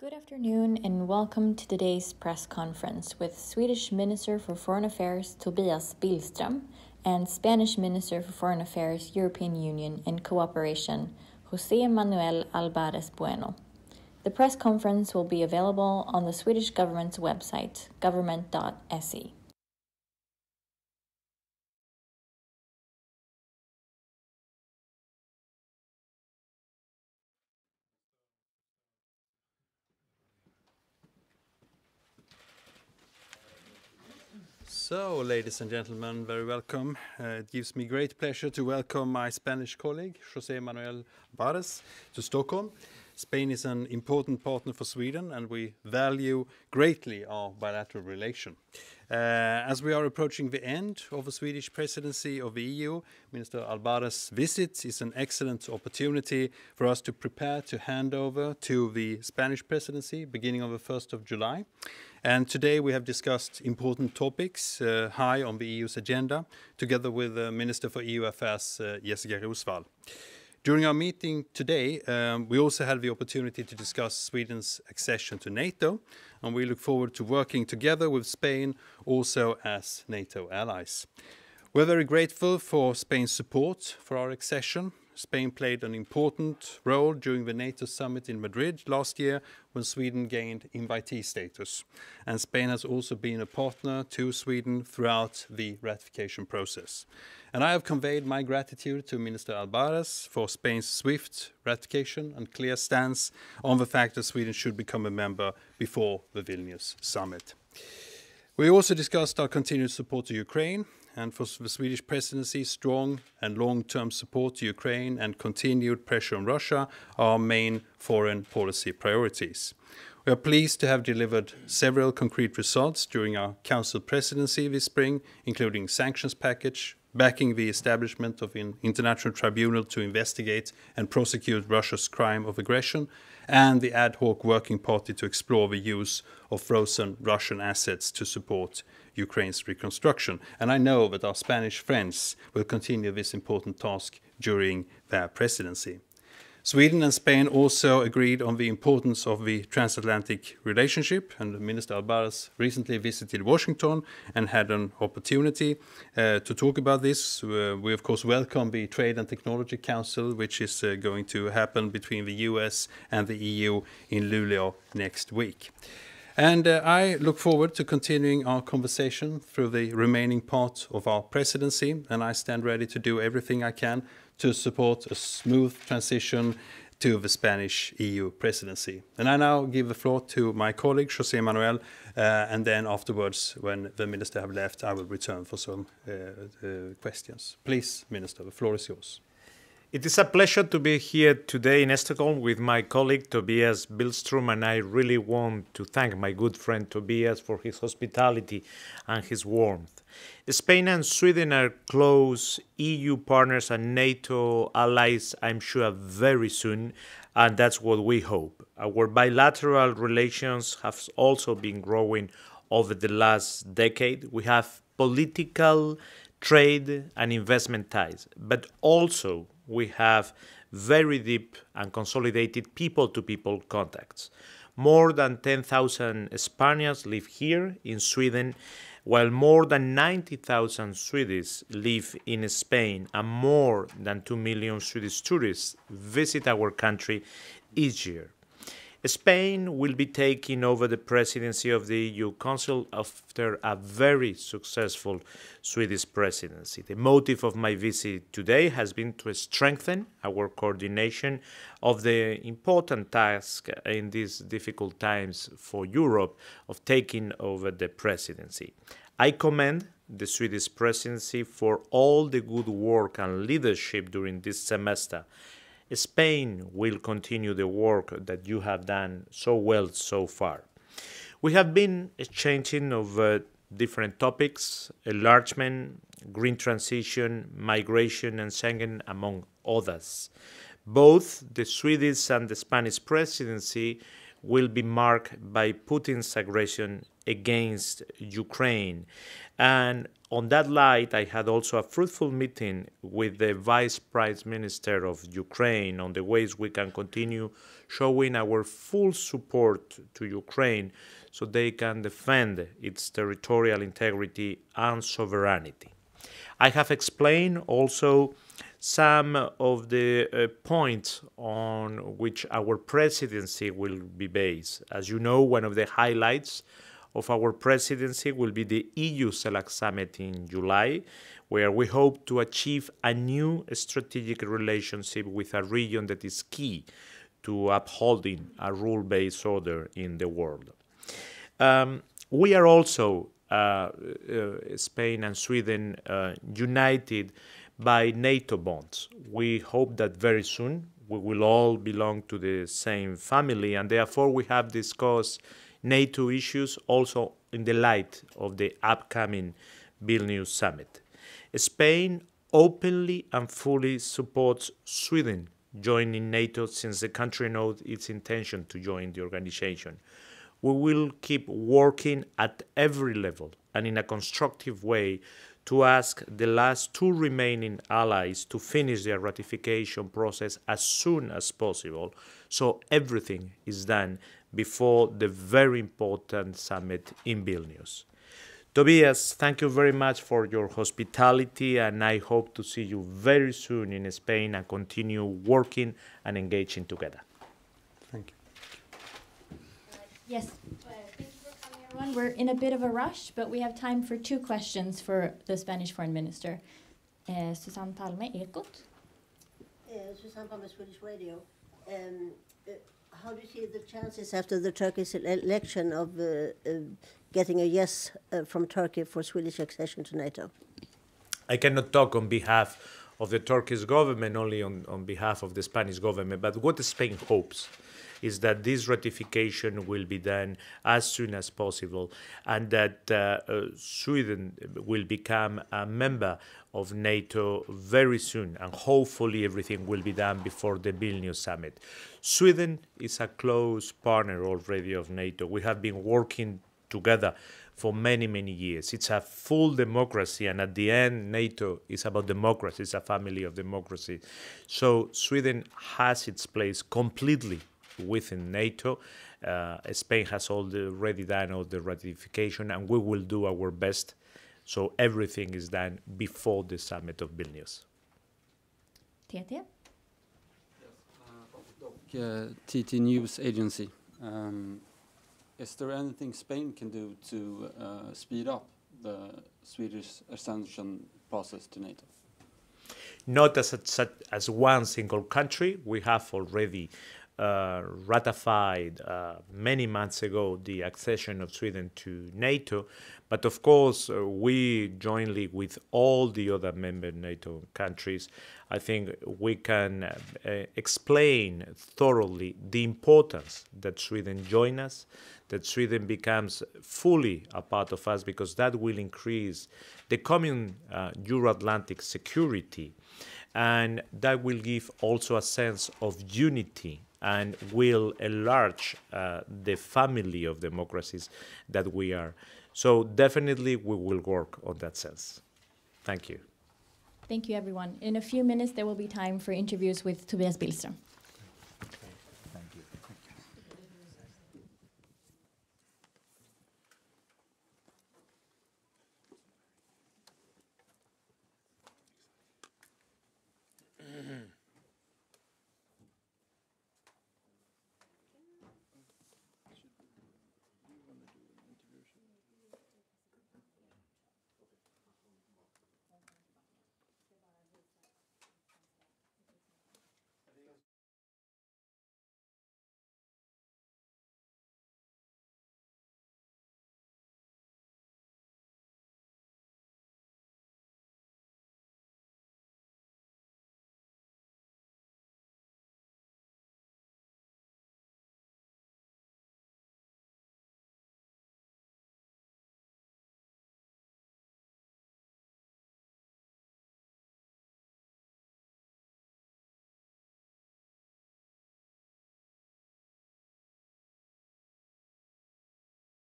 Good afternoon and welcome to today's press conference with Swedish Minister for Foreign Affairs Tobias Billström and Spanish Minister for Foreign Affairs, European Union and Cooperation, José Manuel Albares Bueno. The press conference will be available on the Swedish government's website, government.se. So, ladies and gentlemen, very welcome. It gives me great pleasure to welcome my Spanish colleague, José Manuel Albares, to Stockholm. Spain is an important partner for Sweden, and we value greatly our bilateral relation. As we are approaching the end of the Swedish presidency of the EU, Minister Albares' visit is an excellent opportunity for us to prepare to hand over to the Spanish presidency beginning of the 1st of July. And today we have discussed important topics high on the EU's agenda, together with Minister for EU Affairs, Jessica Rosvall. During our meeting today, we also had the opportunity to discuss Sweden's accession to NATO, and we look forward to working together with Spain also as NATO allies. We're very grateful for Spain's support for our accession. Spain played an important role during the NATO summit in Madrid last year when Sweden gained invitee status. And Spain has also been a partner to Sweden throughout the ratification process. And I have conveyed my gratitude to Minister Albares for Spain's swift ratification and clear stance on the fact that Sweden should become a member before the Vilnius summit. We also discussed our continued support to Ukraine, and for the Swedish presidency, strong and long-term support to Ukraine and continued pressure on Russia are our main foreign policy priorities. We are pleased to have delivered several concrete results during our Council presidency this spring, including sanctions package, backing the establishment of an international tribunal to investigate and prosecute Russia's crime of aggression, and the ad hoc working party to explore the use of frozen Russian assets to support Ukraine's reconstruction. And I know that our Spanish friends will continue this important task during their presidency. Sweden and Spain also agreed on the importance of the transatlantic relationship, and Minister Albares recently visited Washington and had an opportunity to talk about this. We of course welcome the Trade and Technology Council, which is going to happen between the US and the EU in Luleå next week. And I look forward to continuing our conversation through the remaining part of our presidency, and I stand ready to do everything I can to support a smooth transition to the Spanish EU presidency. And I now give the floor to my colleague, José Manuel, and then afterwards, when the minister have left, I will return for some questions. Please, Minister, the floor is yours. It is a pleasure to be here today in Stockholm with my colleague Tobias Billström, and I really want to thank my good friend Tobias for his hospitality and his warmth. Spain and Sweden are close EU partners and NATO allies, I'm sure, very soon, and that's what we hope. Our bilateral relations have also been growing over the last decade. We have political, trade and investment ties, but also we have very deep and consolidated people-to-people contacts. More than 10,000 Spaniards live here in Sweden, while more than 90,000 Swedes live in Spain, and more than 2 million Swedish tourists visit our country each year. Spain will be taking over the presidency of the EU Council after a very successful Swedish presidency. The motive of my visit today has been to strengthen our coordination of the important task in these difficult times for Europe of taking over the presidency. I commend the Swedish presidency for all the good work and leadership during this semester. Spain will continue the work that you have done so well so far. We have been exchanging over different topics: enlargement, green transition, migration and Schengen, among others. Both the Swedish and the Spanish presidency will be marked by Putin's aggression against Ukraine. And on that light, I had also a fruitful meeting with the Vice Prime Minister of Ukraine on the ways we can continue showing our full support to Ukraine so they can defend its territorial integrity and sovereignty. I have explained also some of the points on which our presidency will be based. As you know, one of the highlights of our presidency will be the EU Select Summit in July, where we hope to achieve a new strategic relationship with a region that is key to upholding a rule-based order in the world. We are also, Spain and Sweden, united by NATO bonds. We hope that very soon we will all belong to the same family, and therefore we have discussed NATO issues also in the light of the upcoming Vilnius summit. Spain openly and fully supports Sweden joining NATO since the country knows its intention to join the organization. We will keep working at every level and in a constructive way to ask the last two remaining allies to finish their ratification process as soon as possible, so everything is done before the very important summit in Vilnius. Tobias, thank you very much for your hospitality, and I hope to see you very soon in Spain and continue working and engaging together. Thank you. Yes, thank you for coming, everyone. We're in a bit of a rush, but we have time for 2 questions for the Spanish Foreign Minister. Susanne Palme, Ekot. Susanne Palme, Swedish Radio. How do you see the chances after the Turkish election of getting a yes from Turkey for Swedish accession to NATO? I cannot talk on behalf of the Turkish government, only on behalf of the Spanish government, but what Spain hopes is that this ratification will be done as soon as possible and that Sweden will become a member of NATO very soon, and hopefully everything will be done before the Vilnius summit. Sweden is a close partner already of NATO. We have been working together for many, many years. It's a full democracy, and at the end, NATO is about democracy. It's a family of democracy. So Sweden has its place completely within NATO. Spain has already done all the ratification, and we will do our best so everything is done before the summit of Vilnius. TT? TT News Agency. Is there anything Spain can do to speed up the Swedish accession process to NATO? Not as one single country. We have already ratified many months ago the accession of Sweden to NATO, but of course we jointly with all the other member NATO countries, I think we can explain thoroughly the importance that Sweden joins us, that Sweden becomes fully a part of us, because that will increase the common Euro-Atlantic security, and that will give also a sense of unity and will enlarge the family of democracies that we are. So definitely we will work on that sense. Thank you. Thank you, everyone. In a few minutes, there will be time for interviews with Tobias Billström.